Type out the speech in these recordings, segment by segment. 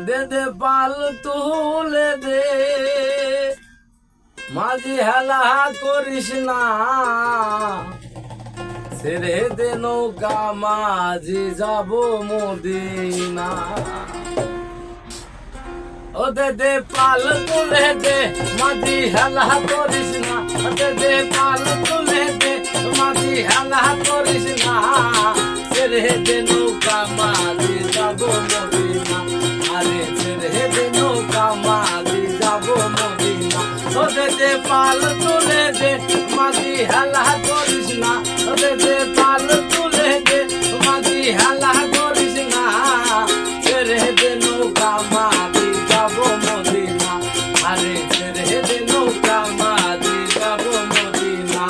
দে দে পাল তুলে দে, মাঝি হেলা করিস না, ছেড়ে দে নৌকা মাঝি যাব মদিনা। ও দে দে পাল তুলে দে, মাঝি হেলা করিস না, দে দে পাল তুলে দে, মাঝি হেলা করিস না, ছেড়ে দে নৌকা মাঝি যাব মদিনা। আরে ছেড়ে দে নৌকা মাঝি যাব মদিনা। ও দে দে পাল তুলে দে, মাঝি হেলা করিস না, দে দে পাল তুলে দে, মাঝি হেলা করিস না, ছেড়ে দে নৌকা মাঝি যাব মদিনা। আরে ছেড়ে দে নৌকা মাঝি যাব মদিনা।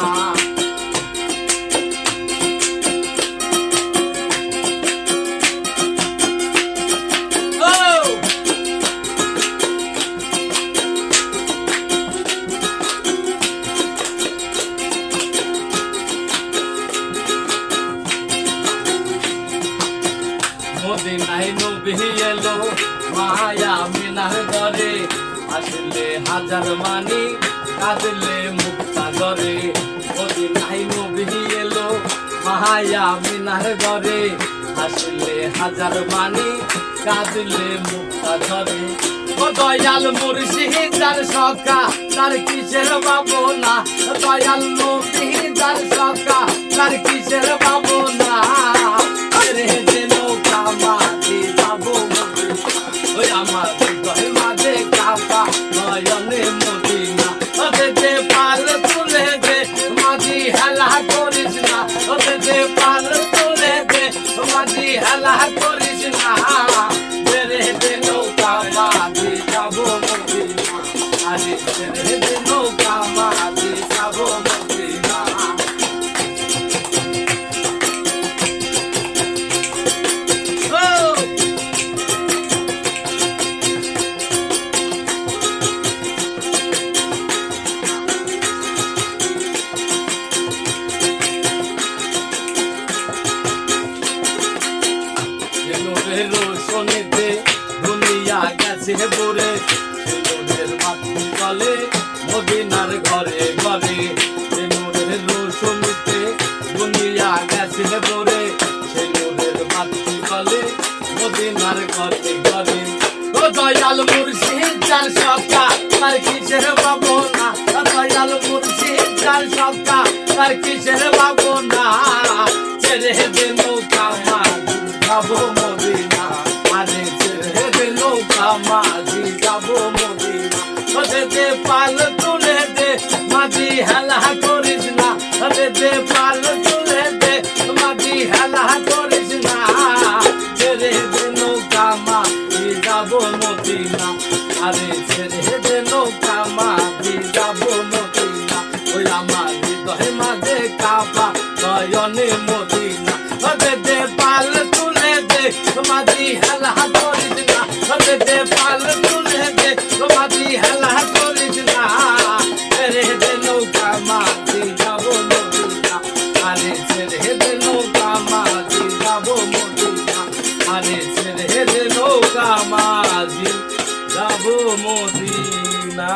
মদিনায় নবী এলো মায়া মিনার ঘরে, আসলে হাজার মানি কাঁদলে মুক্তা ঘরে। মদিনায় নবী এলো মায়া মিনার ঘরে, আসলে হাজার মানি কাঁদলে মুক্তা ঘরে। ও দয়াল মুর্শিদ যার সখা তার কিসের ভাবনা, দয়াল নবী যার সখা তার কিসের ভাবনা। রে যে নৌকা মাঝি যাব মদিনা, ওই আমার হৃদয় মাঝে কাপা নয়নে মদিনা। ওতে যে পাল তুলে দে, মাঝি হেলা করিস না, ওতে যে পাল তুলে দে, মাঝি হেলা করিস না, ছেড়ে দে নৌকা মাঝি যাব মদিনা। আরে ছেড়ে দে নৌকা মাঝি যাব মদিনা। রোশনীতে দুনিয়া গেছে পড়ে, নূরের মাতৃ চলে মদিনার ঘরে ঘরে। নূরের রোশনীতে দুনিয়া গেছে পড়ে, সেই নূরের মাতৃ চলে মদিনার ঘরে ঘরে। ও দয়াল মুর্শিদ যার সখা তার কিসের ভাবনা, দয়াল মুর্শিদ যার সখা তার কিসের ভাবনা। ছেড়ে দে নৌকা মাঝি যাব মদিনা। আরে ছেড়ে দে নৌকা মাঝি যাব মদিনা। ওতে দে পাল তুলে দে, মাঝি হেলা করিস না, ওতে দে পাল তুলে দে, মাঝি হেলা করিস না, ছেড়ে দে নৌকা মাঝি যাব মদিনা। আরে ছেড়ে দে নৌকা মাঝি যাব মদিনা। ওই আমার হৃদয় মাঝে কাপা নয়নে মদিনা। ওতে দে পাল তুলে দে, মাঝি হেলা করিস না, ওতে দে পাল তুলে দে, মাঝি হেলা করিস না, ছেড়ে দে নৌকা মাঝি যাব মদিনা। আরে ছেড়ে দে নৌকা মাঝি যাব মদিনা। আরে ছেড়ে দে নৌকা মাঝি যাব মদিনা।